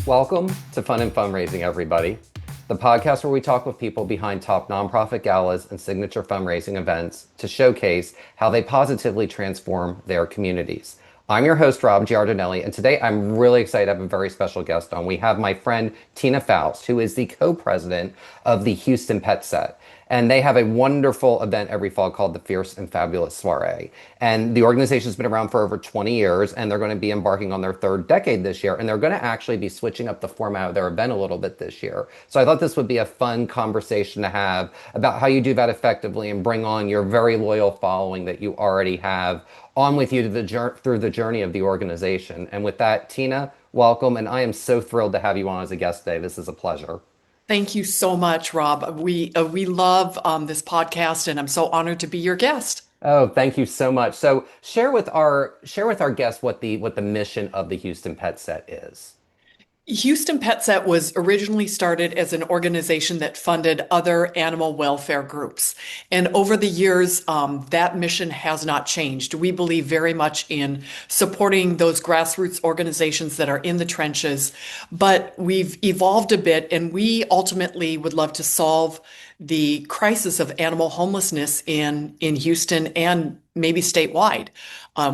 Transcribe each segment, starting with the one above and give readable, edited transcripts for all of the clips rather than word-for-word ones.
Welcome to Fun and Fundraising, everybody. The podcast where we talk with people behind top nonprofit galas and signature fundraising events to showcase how they positively transform their communities. I'm your host, Rob Giardinelli, and today I'm really excited to have a very special guest on. We have my friend Tena Faust, who is the co-president of the Houston PetSet. And they have a wonderful event every fall called the Fierce and Fabulous Soiree. And the organization's been around for over 20 years, and they're going to be embarking on their third decade this year. And they're going to actually be switching up the format of their event a little bit this year. So I thought this would be a fun conversation to have about how you do that effectively and bring on your very loyal following that you already have on with you to through the journey of the organization. And with that, Tena, welcome. And I am so thrilled to have you on as a guest today. This is a pleasure. Thank you so much, Rob. We love this podcast, and I'm so honored to be your guest. Oh, thank you so much. So share with our guests what the mission of the Houston Pet Set is. Houston PetSet was originally started as an organization that funded other animal welfare groups. And over the years, that mission has not changed. We believe very much in supporting those grassroots organizations that are in the trenches, but we've evolved a bit, and we ultimately would love to solve the crisis of animal homelessness in Houston and maybe statewide.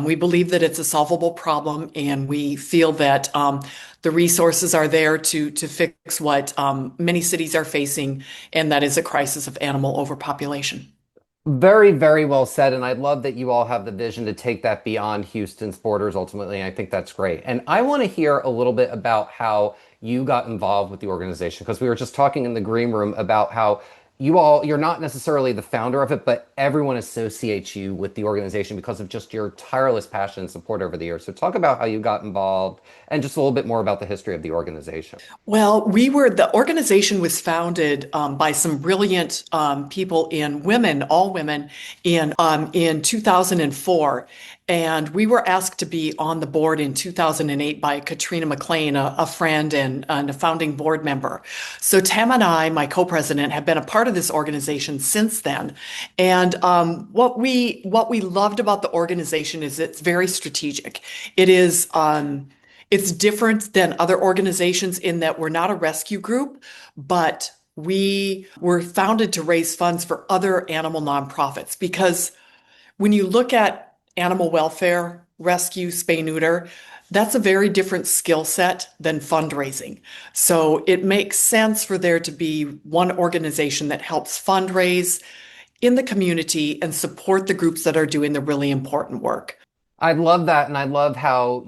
We believe that it's a solvable problem, and we feel that the resources are there to fix what many cities are facing, and that is a crisis of animal overpopulation. Very, very well said. And I love that you all have the vision to take that beyond Houston's borders ultimately. And I think that's great. And I want to hear a little bit about how you got involved with the organization, because we were just talking in the green room about how you're not necessarily the founder of it, but everyone associates you with the organization because of just your tireless passion and support over the years. So talk about how you got involved and just a little bit more about the history of the organization. Well, the organization was founded by some brilliant people all women in 2004. And we were asked to be on the board in 2008 by Katrina McLean, a friend and a founding board member. So Tam and I, my co-president, have been a part of this organization since then. And what we loved about the organization is it's very strategic. It's different than other organizations in that we're not a rescue group, but we were founded to raise funds for other animal nonprofits. Because when you look at animal welfare, rescue, spay, neuter, that's a very different skill set than fundraising. So it makes sense for there to be one organization that helps fundraise in the community and support the groups that are doing the really important work. I love that. And I love how,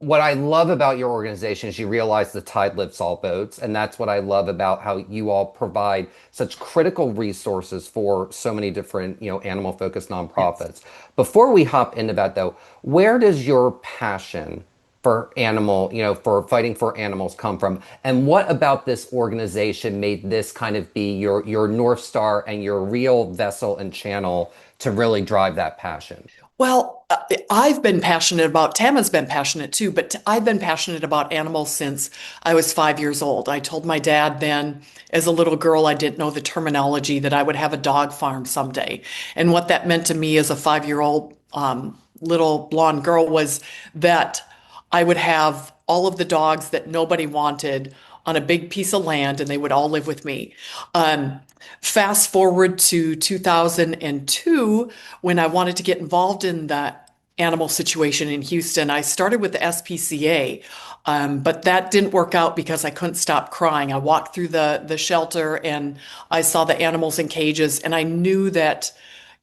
what I love about your organization is you realize the tide lifts all boats. And that's what I love about how you all provide such critical resources for so many different, animal focused nonprofits. Yes. Before we hop into that though, where does your passion for for fighting for animals come from? And what about this organization made this kind of be your North Star and your real vessel and channel to really drive that passion? Well, Tama's been passionate too, but I've been passionate about animals since I was 5 years old. I told my dad then, as a little girl, I didn't know the terminology, that I would have a dog farm someday. And what that meant to me as a 5-year-old little blonde girl was that I would have all of the dogs that nobody wanted on a big piece of land, and they would all live with me. Fast forward to 2002, when I wanted to get involved in the animal situation in Houston. I started with the SPCA, but that didn't work out because I couldn't stop crying. I walked through the shelter and I saw the animals in cages, and I knew that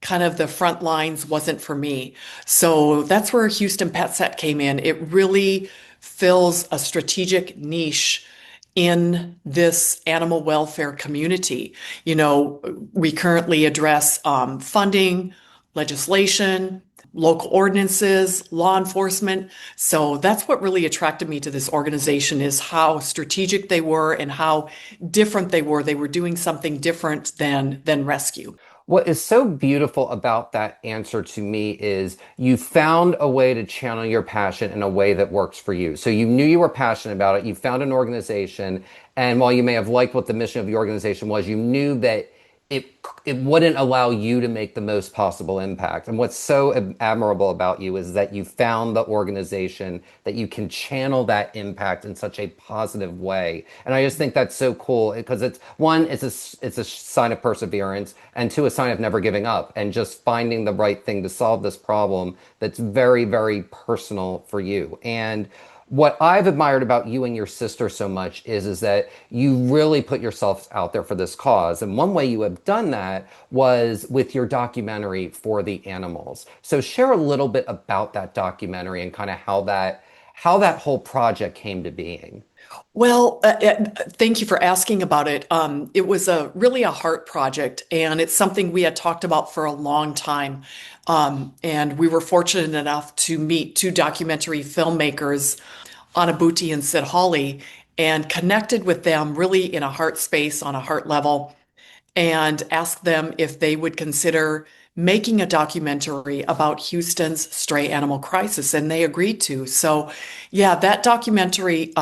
kind of the front lines wasn't for me. So that's where Houston PetSet came in. It really fills a strategic niche in this animal welfare community. We currently address funding, legislation, local ordinances, law enforcement. So that's what really attracted me to this organization, is how strategic they were and how different they were. They were doing something different than rescue. What is so beautiful about that answer to me is you found a way to channel your passion in a way that works for you. So you knew you were passionate about it. You found an organization. And while you may have liked what the mission of the organization was, you knew that it it wouldn't allow you to make the most possible impact. And what's so admirable about you is that you found the organization that you can channel that impact in such a positive way. And I just think that's so cool because it's one, it's a sign of perseverance, and two, a sign of never giving up and just finding the right thing to solve this problem that's very, very personal for you. And what I've admired about you and your sister so much is that you really put yourself out there for this cause. And one way you have done that was with your documentary for the animals. So share a little bit about that documentary and kind of how that whole project came to being. Well, thank you for asking about it. It was really a heart project, and it's something we had talked about for a long time. And we were fortunate enough to meet two documentary filmmakers, Anabuti and Sid Hawley, and connected with them really in a heart space on a heart level, and asked them if they would consider making a documentary about Houston's stray animal crisis, and they agreed to. So, yeah, that documentary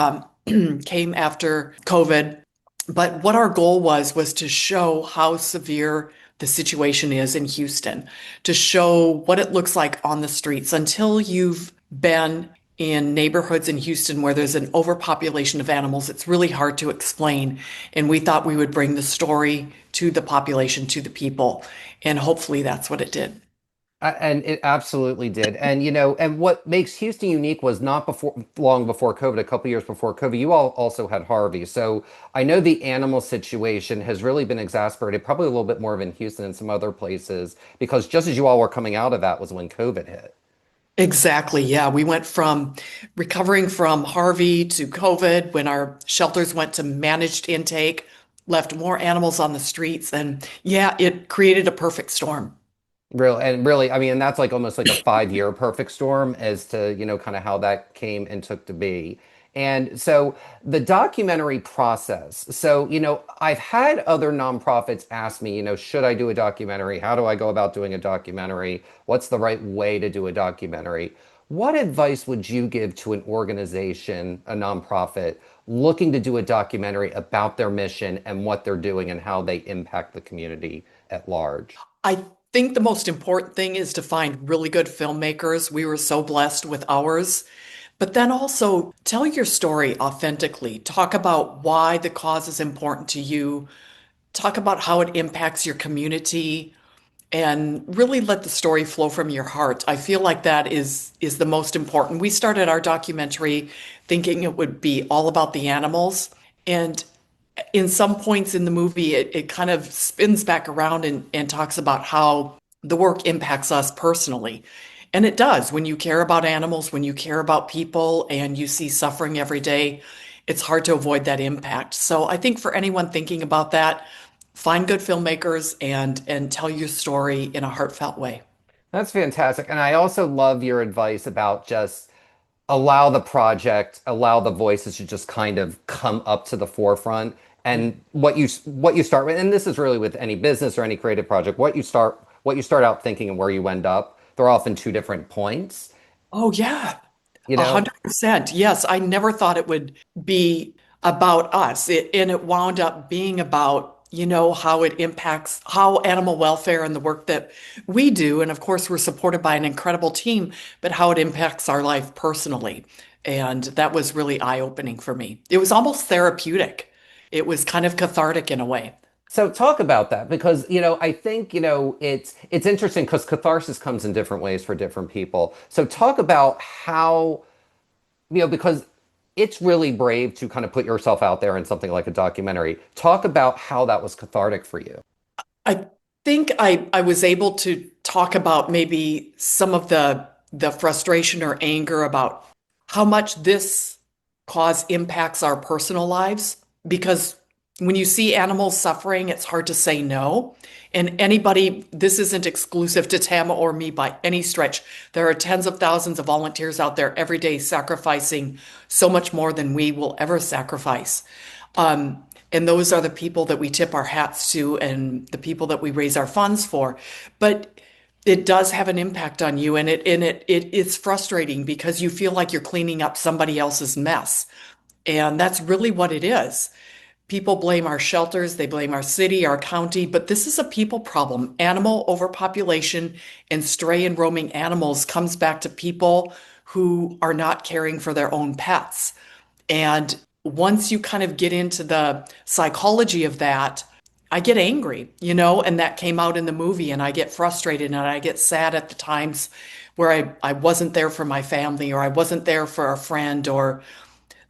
came after COVID. But what our goal was to show how severe the situation is in Houston, to show what it looks like on the streets. Until you've been in neighborhoods in Houston where there's an overpopulation of animals, it's really hard to explain. And we thought we would bring the story to the population, to the people. And hopefully that's what it did. And it absolutely did. And and what makes Houston unique was not before long before COVID, a couple years before COVID, you all also had Harvey. So I know the animal situation has really been exacerbated, probably a little bit more of in Houston and some other places, because just as you all were coming out of that was when COVID hit. Exactly. Yeah. We went from recovering from Harvey to COVID when our shelters went to managed intake, left more animals on the streets. And yeah, it created a perfect storm. Really, I mean, and that's like almost like a 5 year perfect storm as to, kind of how that came and took to be. And so the documentary process. So, I've had other nonprofits ask me, should I do a documentary? How do I go about doing a documentary? What's the right way to do a documentary? What advice would you give to an organization, a nonprofit, looking to do a documentary about their mission and what they're doing and how they impact the community at large? I think the most important thing is to find really good filmmakers. We were so blessed with ours. But then also tell your story authentically. Talk about why the cause is important to you. Talk about how it impacts your community, and really let the story flow from your heart. I feel like that is the most important. We started our documentary thinking it would be all about the animals, and in some points in the movie, it kind of spins back around and talks about how the work impacts us personally. And it does. When you care about animals, when you care about people, and you see suffering every day, it's hard to avoid that impact. So I think for anyone thinking about that, find good filmmakers and tell your story in a heartfelt way. That's fantastic. And I also love your advice about just allow the project, allow the voices to just kind of come up to the forefront. And what you start with, and this is really with any business or any creative project, what you start out thinking and where you end up, they're often two different points, Oh yeah, you a know? 100%. Yes, I never thought it would be about us. And it wound up being about, how it impacts how animal welfare and the work that we do. And of course, we're supported by an incredible team, but how it impacts our life personally. And that was really eye-opening for me. It was almost therapeutic. It was kind of cathartic in a way. So talk about that because I think it's interesting because catharsis comes in different ways for different people. So talk about how because it's really brave to kind of put yourself out there in something like a documentary. Talk about how that was cathartic for you. I think I was able to talk about maybe some of the frustration or anger about how much this cause impacts our personal lives. Because when you see animals suffering, it's hard to say no. And anybody, this isn't exclusive to Tama or me by any stretch. There are tens of thousands of volunteers out there every day sacrificing so much more than we will ever sacrifice. And those are the people that we tip our hats to and the people that we raise our funds for. But it does have an impact on you, and it's frustrating because you feel like you're cleaning up somebody else's mess. And that's really what it is. People blame our shelters, they blame our city, our county, but this is a people problem. Animal overpopulation and stray and roaming animals comes back to people who are not caring for their own pets. And once you kind of get into the psychology of that, I get angry, and that came out in the movie, and I get frustrated and I get sad at the times where I wasn't there for my family or I wasn't there for a friend or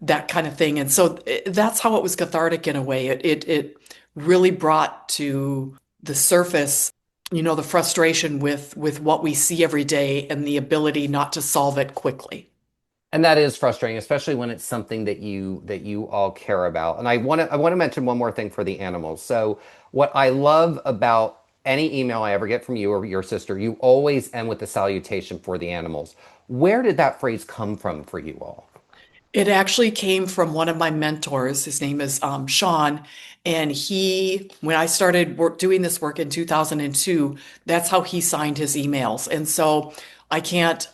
that kind of thing. And so that's how it was cathartic in a way. It really brought to the surface, the frustration with what we see every day and the ability not to solve it quickly. And that is frustrating, especially when it's something that you all care about. And I want to mention one more thing for the animals. So what I love about any email I ever get from you or your sister, you always end with the salutation for the animals. Where did that phrase come from for you all? It actually came from one of my mentors. His name is Sean. And when I started doing this work in 2002, that's how he signed his emails. And so I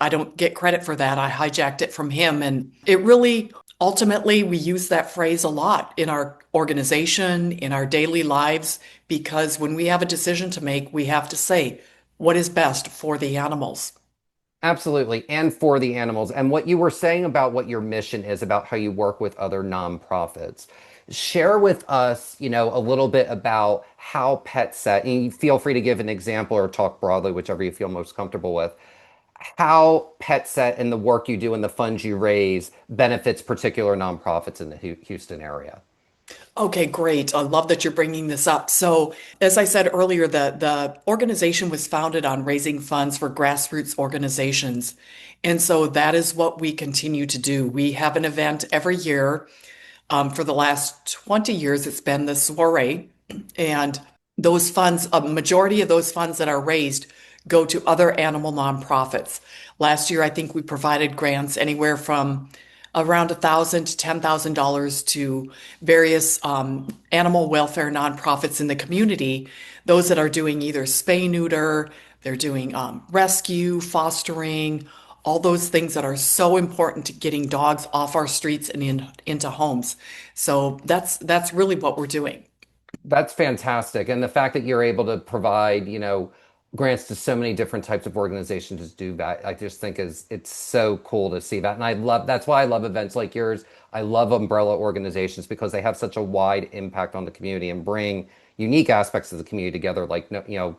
don't get credit for that. I hijacked it from him. And it really, ultimately, we use that phrase a lot in our organization, in our daily lives, because when we have a decision to make, we have to say what is best for the animals. Absolutely. And for the animals. And what you were saying about what your mission is, about how you work with other nonprofits. Share with us, a little bit about how PetSet, and you feel free to give an example or talk broadly, whichever you feel most comfortable with, how PetSet and the work you do and the funds you raise benefits particular nonprofits in the Houston area. Okay, great. I love that you're bringing this up. So, as I said earlier, the organization was founded on raising funds for grassroots organizations. And so that is what we continue to do. We have an event every year. For the last 20 years, it's been the soiree. And those funds, a majority of those funds that are raised go to other animal nonprofits. Last year, I think we provided grants anywhere from around $1,000 to $10,000 to various animal welfare nonprofits in the community. Those that are doing either spay neuter, they're doing rescue, fostering, all those things that are so important to getting dogs off our streets and into homes. So that's really what we're doing. That's fantastic. And the fact that you're able to provide, grants to so many different types of organizations to do that, I just think it's so cool to see that. And that's why I love events like yours. I love umbrella organizations because they have such a wide impact on the community and bring unique aspects of the community together like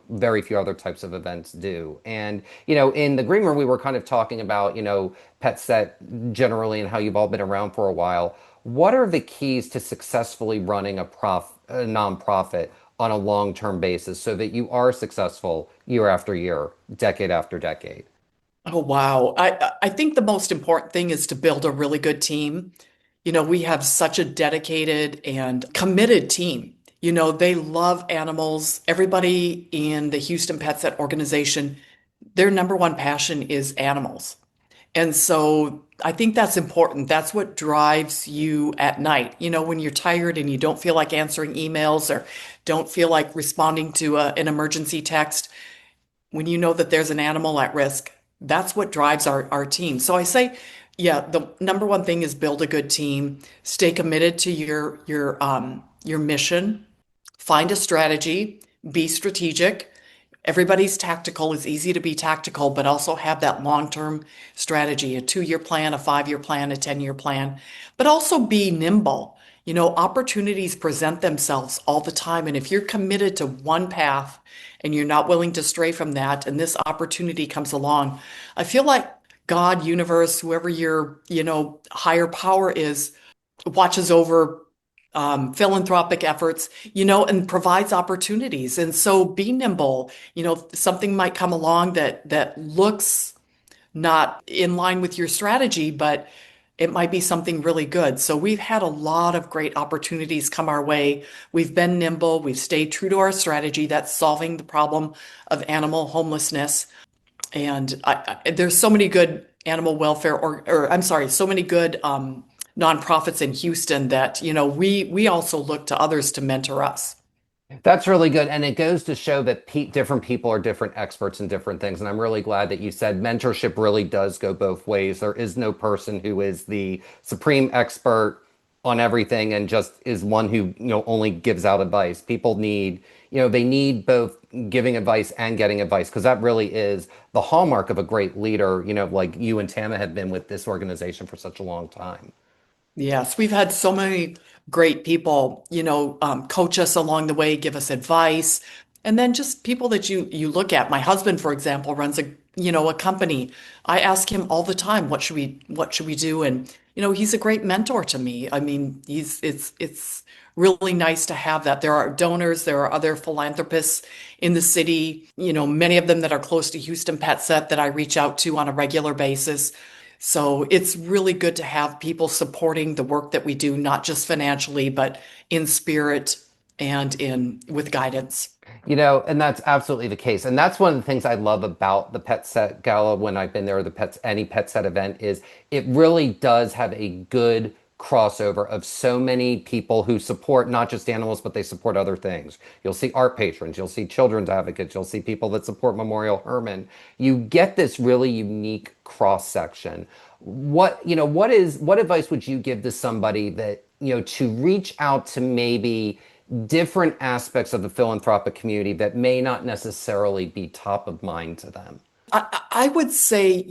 very few other types of events do. And in the green room we were kind of talking about pet set generally and how you've all been around for a while. What are the keys to successfully running a nonprofit on a long-term basis so that you are successful year after year, decade after decade? Oh, wow. I think the most important thing is to build a really good team. We have such a dedicated and committed team. They love animals. Everybody in the Houston PetSet organization, their number one passion is animals. And so I think that's important. That's what drives you at night. When you're tired and you don't feel like answering emails or don't feel like responding to an emergency text, when you know that there's an animal at risk, that's what drives our team. So I say, yeah, the number one thing is build a good team, stay committed to your mission, find a strategy, be strategic. Everybody's tactical. It's easy to be tactical, but also have that long-term strategy, a 2-year plan, a 5-year plan, a 10-year plan, but also be nimble. Opportunities present themselves all the time. And if you're committed to one path and you're not willing to stray from that, and this opportunity comes along, I feel like God, universe, whoever your, higher power is, watches over philanthropic efforts, and provides opportunities. And so be nimble. Something might come along that looks not in line with your strategy, but it might be something really good. So we've had a lot of great opportunities come our way. We've been nimble. We've stayed true to our strategy. That's solving the problem of animal homelessness. And there's so many good animal welfare or I'm sorry, so many good nonprofits in Houston that, we also look to others to mentor us. That's really good. And it goes to show that different people are different experts in different things. And I'm really glad that you said mentorship really does go both ways. There is no person who is the supreme expert on everything and just is one who, only gives out advice. People need, they need both giving advice and getting advice because that really is the hallmark of a great leader, like you and Tama have been with this organization for such a long time. Yes, we've had so many great people, coach us along the way, give us advice, and then just people that you look at. My husband, for example, runs a company. I ask him all the time, what should we do? And he's a great mentor to me. I mean, it's really nice to have that. There are donors, there are other philanthropists in the city, many of them that are close to Houston PetSet that I reach out to on a regular basis. So it's really good to have people supporting the work that we do, not just financially, but in spirit and in with guidance. And that's absolutely the case. And that's one of the things I love about the Pet Set Gala when I've been there, or any Pet Set event, is it really does have a good crossover of so many people who support not just animals, but they support other things. You'll see art patrons, you'll see children's advocates, you'll see people that support Memorial Hermann. You get this really unique cross section. What advice would you give to somebody that, to reach out to maybe different aspects of the philanthropic community that may not necessarily be top of mind to them? I would say,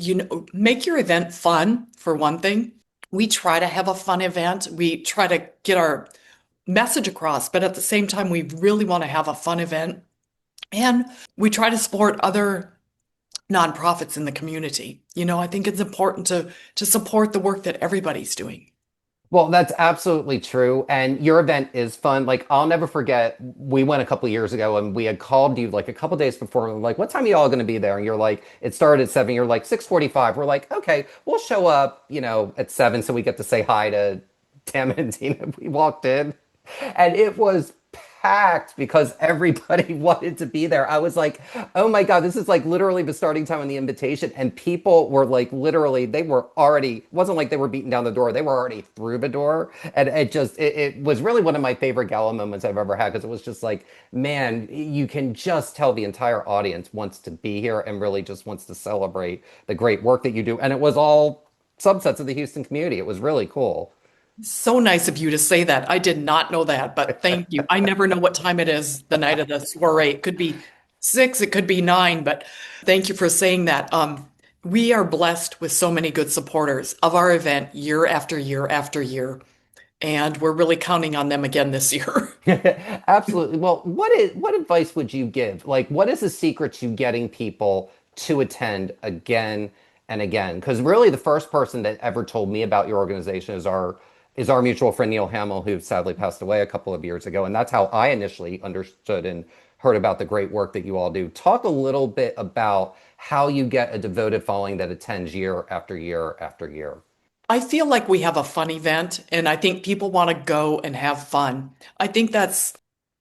make your event fun for one thing. We try to have a fun event. We try to get our message across, but at the same time, we really want to have a fun event. And we try to support other nonprofits in the community. I think it's important to support the work that everybody's doing. Well, that's absolutely true. And your event is fun. Like, I'll never forget, we went a couple of years ago and we had called you like a couple of days before. And we're like, what time are you all going to be there? And you're like, it started at 7. You're like, 6:45. We're like, okay, we'll show up, at 7 so we get to say hi to Tam and Tina. We walked in and it was packed because everybody wanted to be there. I was like, oh my God, this is like literally the starting time on the invitation. And people were like, literally, they were already, it wasn't like they were beating down the door. They were already through the door. And it was really one of my favorite gala moments I've ever had because it was just like, man, you can just tell the entire audience wants to be here and really just wants to celebrate the great work that you do. And it was all subsets of the Houston community. It was really cool. So nice of you to say that. I did not know that, but thank you. I never know what time it is the night of the soiree. It could be 6, it could be 9, but thank you for saying that. We are blessed with so many good supporters of our event year after year after year, and we're really counting on them again this year. Absolutely. Well, what advice would you give? Like, what is the secret to getting people to attend again and again? Because really, the first person that ever told me about your organization is our mutual friend Neil Hamill, who sadly passed away a couple of years ago, and that's how I initially understood and heard about the great work that you all do. Talk a little bit about how you get a devoted following that attends year after year after year. I feel like we have a fun event, and I think people want to go and have fun. I think that's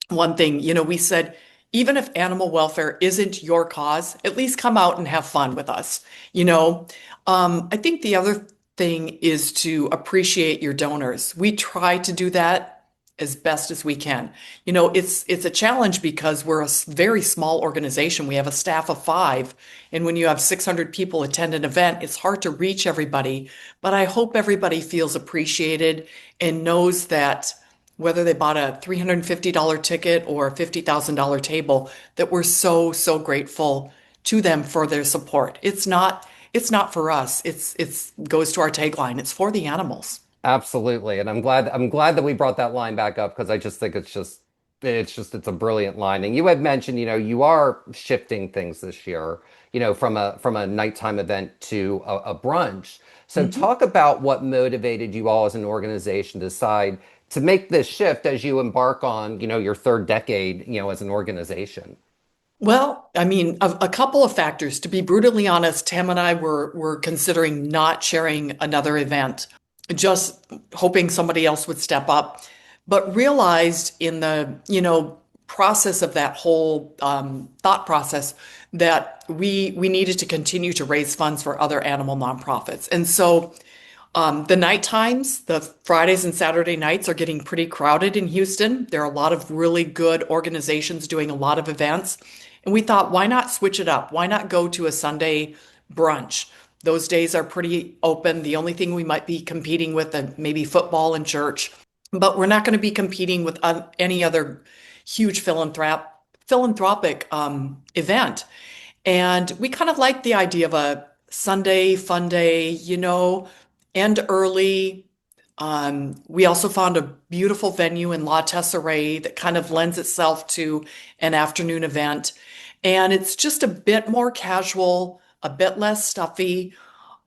one thing. We said, even if animal welfare isn't your cause, at least come out and have fun with us. I think the other thing is to appreciate your donors. We try to do that as best as we can. It's a challenge because we're a very small organization. We have a staff of 5, and when you have 600 people attend an event, it's hard to reach everybody. But I hope everybody feels appreciated and knows that whether they bought a $350 ticket or a $50,000 table, that we're so, so grateful to them for their support. It's not for us. It's goes to our tagline. It's for the animals. Absolutely. And I'm glad that we brought that line back up because I just think it's a brilliant line. And you had mentioned, you are shifting things this year, from a nighttime event to a brunch. So Mhm. talk about what motivated you all as an organization to decide to make this shift as you embark on, your third decade, as an organization. Well, I mean, a couple of factors. To be brutally honest, Tam and I were considering not sharing another event, just hoping somebody else would step up, but realized in the, process of that whole thought process that we needed to continue to raise funds for other animal nonprofits. And so the night times, the Fridays and Saturday nights are getting pretty crowded in Houston. There are a lot of really good organizations doing a lot of events. And we thought, why not switch it up? Why not go to a Sunday brunch? Those days are pretty open. The only thing we might be competing with, maybe football and church. but we're not going to be competing with any other huge philanthropic event. And we kind of like the idea of a Sunday fun day, end early. We also found a beautiful venue in La Tesserae that kind of lends itself to an afternoon event. And it's just a bit more casual, a bit less stuffy,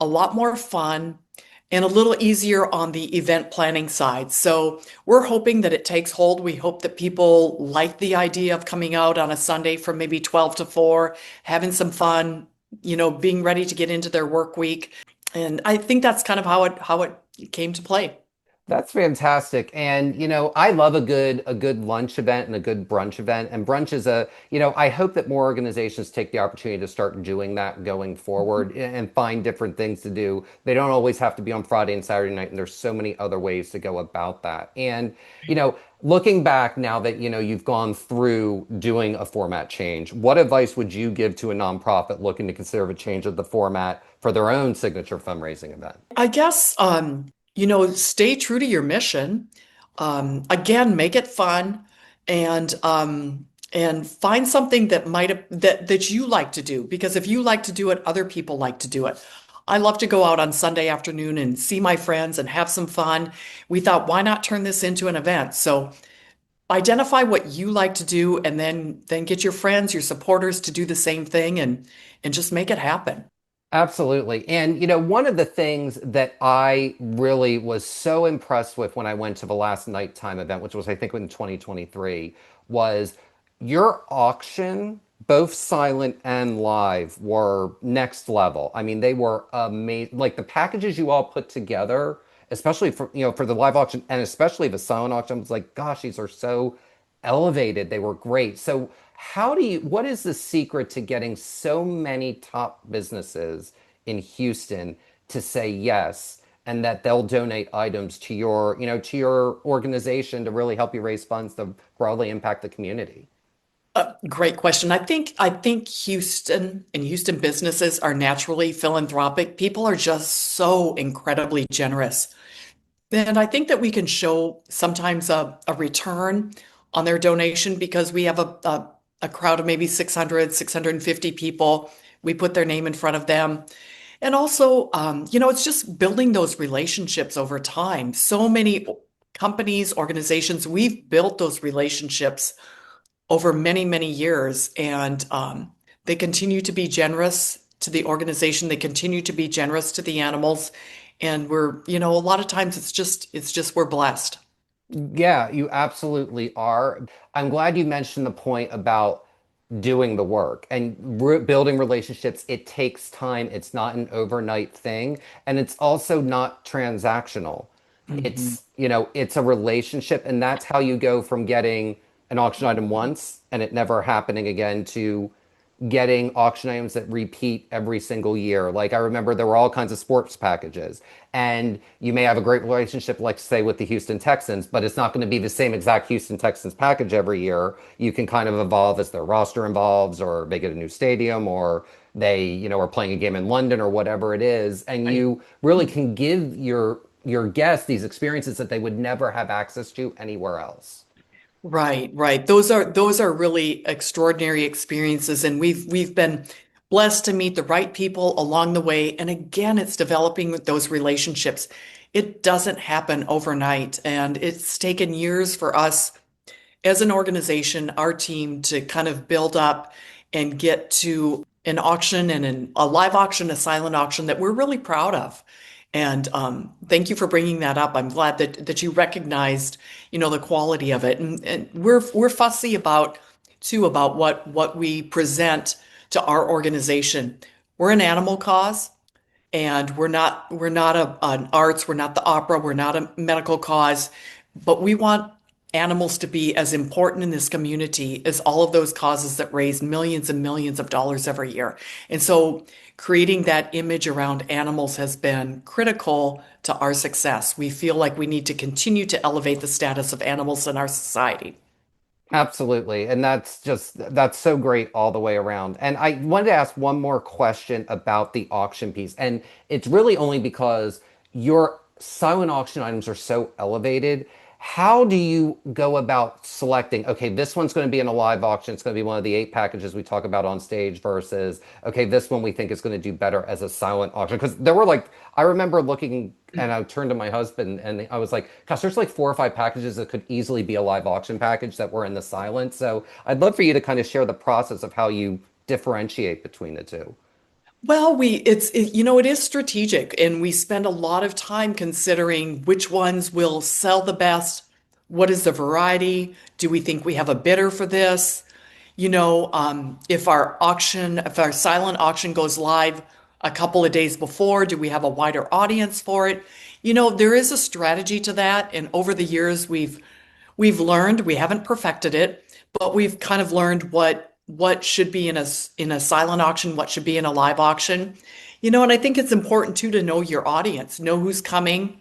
a lot more fun, and a little easier on the event planning side. So we're hoping that it takes hold. We hope that people like the idea of coming out on a Sunday from maybe 12 to 4, having some fun, being ready to get into their work week. And I think that's kind of how it came to play. That's fantastic. And I love a good lunch event and a good brunch event. And brunch is I hope that more organizations take the opportunity to start doing that going forward and find different things to do. They don't always have to be on Friday and Saturday night, and there's so many other ways to go about that. And looking back now that you've gone through doing a format change, what advice would you give to a nonprofit looking to consider a change of the format for their own signature fundraising event? I guess, stay true to your mission. Again, make it fun and find something that that you like to do. Because if you like to do it, other people like to do it. I love to go out on Sunday afternoon and see my friends and have some fun. We thought, why not turn this into an event? So identify what you like to do and then get your friends, your supporters to do the same thing and just make it happen. Absolutely. And, one of the things that I really was so impressed with when I went to the last nighttime event, which was, I think, in 2023, was your auction, both silent and live, were next level. I mean, they were amazing. Like the packages you all put together, especially for the live auction and especially the silent auction, I was like, gosh, these are so elevated. They were great. So what is the secret to getting so many top businesses in Houston to say yes and that they'll donate items to your organization to really help you raise funds to broadly impact the community? Great question. I think Houston and Houston businesses are naturally philanthropic. People are just so incredibly generous. And I think that we can show sometimes a return on their donation because we have a crowd of maybe 600, 650 people. We put their name in front of them. And also, it's just building those relationships over time. So many companies, organizations, we've built those relationships over many, many years. And they continue to be generous to the organization. They continue to be generous to the animals. And a lot of times it's just we're blessed. Yeah, you absolutely are. I'm glad you mentioned the point about doing the work and building relationships. It takes time. It's not an overnight thing, and it's also not transactional. Mhm. It's a relationship, and that's how you go from getting an auction item once and it never happening again to getting auction items that repeat every single year. Like I remember there were all kinds of sports packages, and you may have a great relationship, like say with the Houston Texans, but it's not going to be the same exact Houston Texans package every year. You can kind of evolve as their roster evolves, or they get a new stadium, or they are playing a game in London or whatever it is, and Right. you really can give your guests these experiences that they would never have access to anywhere else. Right, right. Those are really extraordinary experiences, and we've been blessed to meet the right people along the way. And again, it's developing those relationships. It doesn't happen overnight, and it's taken years for us as an organization, our team, to kind of build up and get to an auction and a live auction, a silent auction that we're really proud of. And thank you for bringing that up. I'm glad that you recognized, the quality of it. And we're fussy about what we present to our organization. We're an animal cause. And we're not an arts, we're not the opera, we're not a medical cause, but we want animals to be as important in this community as all of those causes that raise millions and millions of dollars every year. And so creating that image around animals has been critical to our success. We feel like we need to continue to elevate the status of animals in our society. Absolutely. And that's so great all the way around. And I wanted to ask one more question about the auction piece. And it's really only because your silent auction items are so elevated. How do you go about selecting, okay, this one's going to be in a live auction. It's going to be one of the 8 packages we talk about on stage versus, okay, this one we think is going to do better as a silent auction. Because there were like, I remember looking and I turned to my husband and I was like, gosh, there's like 4 or 5 packages that could easily be a live auction package that were in the silent. So I'd love for you to kind of share the process of how you differentiate between the two. Well, it is strategic, and we spend a lot of time considering which ones will sell the best. What is the variety? Do we think we have a bidder for this? If our silent auction goes live a couple of days before, do we have a wider audience for it? There is a strategy to that, and over the years we've learned, we haven't perfected it, but we've kind of learned what should be in a silent auction, what should be in a live auction. And I think it's important too to know your audience, know who's coming,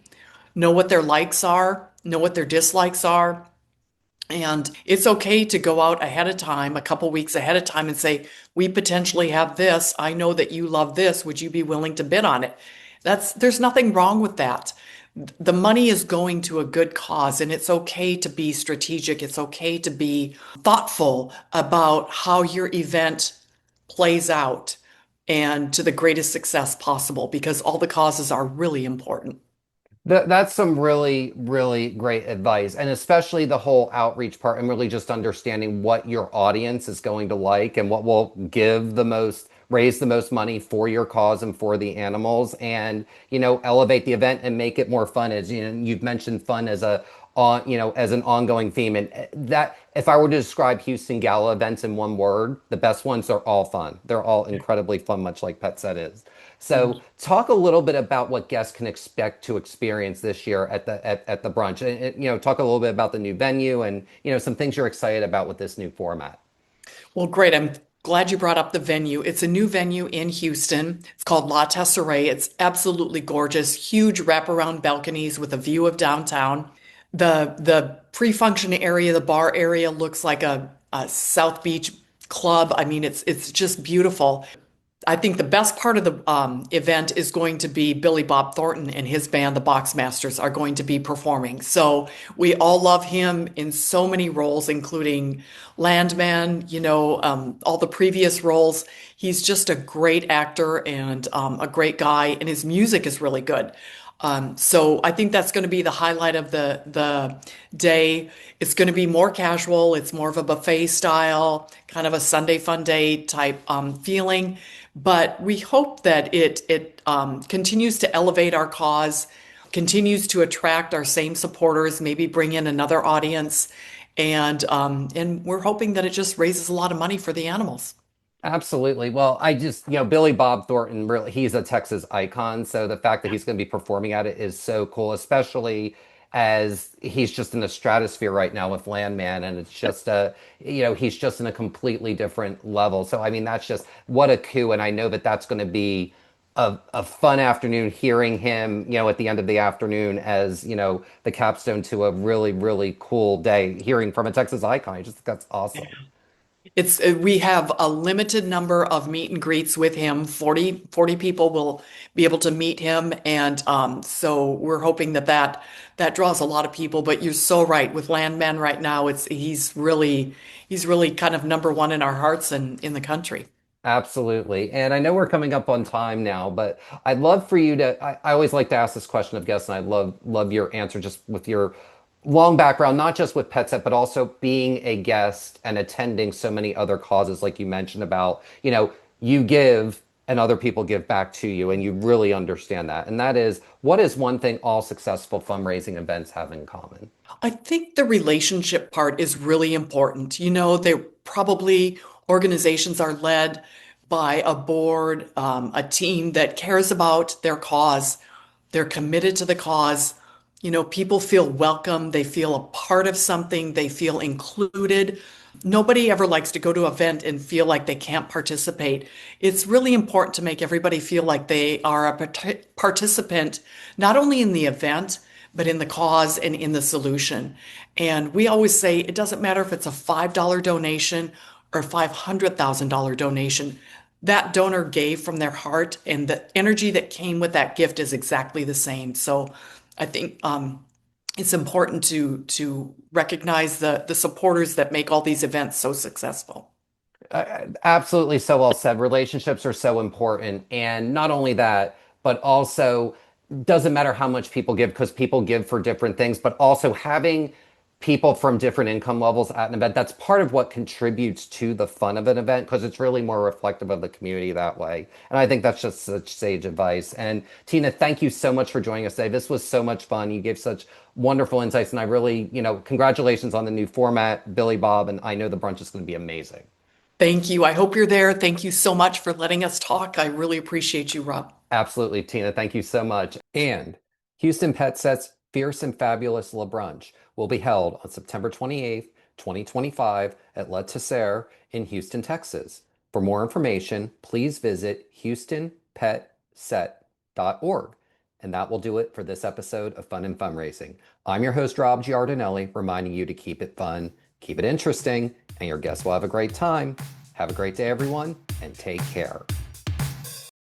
know what their likes are, know what their dislikes are. And it's okay to go out ahead of time, a couple weeks ahead of time, and say, we potentially have this. I know that you love this. Would you be willing to bid on it? There's nothing wrong with that. The money is going to a good cause, and it's okay to be strategic. It's okay to be thoughtful about how your event plays out and to the greatest success possible, because all the causes are really important. That's some really, really great advice. And especially the whole outreach part and really just understanding what your audience is going to like and what will raise the most money for your cause and for the animals and, elevate the event and make it more fun. As you've mentioned fun as as an ongoing theme. And that, if I were to describe Houston Gala events in one word, the best ones are all fun. They're all incredibly fun, much like PetSet is. So, talk a little bit about what guests can expect to experience this year at the brunch, and talk a little bit about the new venue and some things you're excited about with this new format. Well, great. I'm glad you brought up the venue. It's a new venue in Houston. It's called La Tesseray. It's absolutely gorgeous, huge wraparound balconies with a view of downtown. The pre-function area, the bar area looks like a South Beach club. I mean, it's just beautiful. I think the best part of the event is going to be Billy Bob Thornton and his band, the Boxmasters, are going to be performing. So we all love him in so many roles, including Landman, all the previous roles. He's just a great actor and a great guy, and his music is really good. So I think that's going to be the highlight of the day. It's going to be more casual. It's more of a buffet style, kind of a Sunday fun day type feeling. But we hope that it continues to elevate our cause, continues to attract our same supporters, maybe bring in another audience, and we're hoping that it just raises a lot of money for the animals. Absolutely. Well, I just, Billy Bob Thornton, really, he's a Texas icon. So the fact that he's going to be performing at it is so cool, especially as he's just in the stratosphere right now with Landman. And it's just he's just in a completely different level. So, I mean, that's just what a coup. And I know that that's going to be a fun afternoon hearing him, at the end of the afternoon as, the capstone to a really, really cool day hearing from a Texas icon. I just think that's awesome. We have a limited number of meet and greets with him. 40 people will be able to meet him. And so we're hoping that draws a lot of people. But you're so right. With Landman right now, he's really kind of number one in our hearts and in the country. Absolutely. And I know we're coming up on time now, but I'd love for you to, I always like to ask this question of guests, and I love your answer just with your long background, not just with PetSet, but also being a guest and attending so many other causes, like you mentioned about, you give and other people give back to you, and you really understand that. And that is, what is one thing all successful fundraising events have in common? I think the relationship part is really important. They probably organizations are led by a board, a team that cares about their cause. They're committed to the cause. People feel welcome. They feel a part of something. They feel included. Nobody ever likes to go to an event and feel like they can't participate. It's really important to make everybody feel like they are a participant, not only in the event, but in the cause and in the solution. And we always say it doesn't matter if it's a $5 donation or $500,000 donation. That donor gave from their heart, and the energy that came with that gift is exactly the same. So I think it's important to recognize the supporters that make all these events so successful. Absolutely, so well said. Relationships are so important. And not only that, but also doesn't matter how much people give because people give for different things, but also having people from different income levels at an event, that's part of what contributes to the fun of an event because it's really more reflective of the community that way. And I think that's just such sage advice. And Tina, thank you so much for joining us today. This was so much fun. You gave such wonderful insights. And I really, congratulations on the new format, Billy Bob. And I know the brunch is going to be amazing. Thank you. I hope you're there. Thank you so much for letting us talk. I really appreciate you, Rob. Absolutely, Tina. Thank you so much. And Houston PetSet's Fierce and Fabulous La Brunch will be held on September 28th, 2025 at Le Tesser in Houston, Texas. For more information, please visit houstonpetset.org. And that will do it for this episode of Fun and Fundraising. I'm your host, Rob Giardinelli, reminding you to keep it fun, keep it interesting, and your guests will have a great time. Have a great day, everyone, and take care.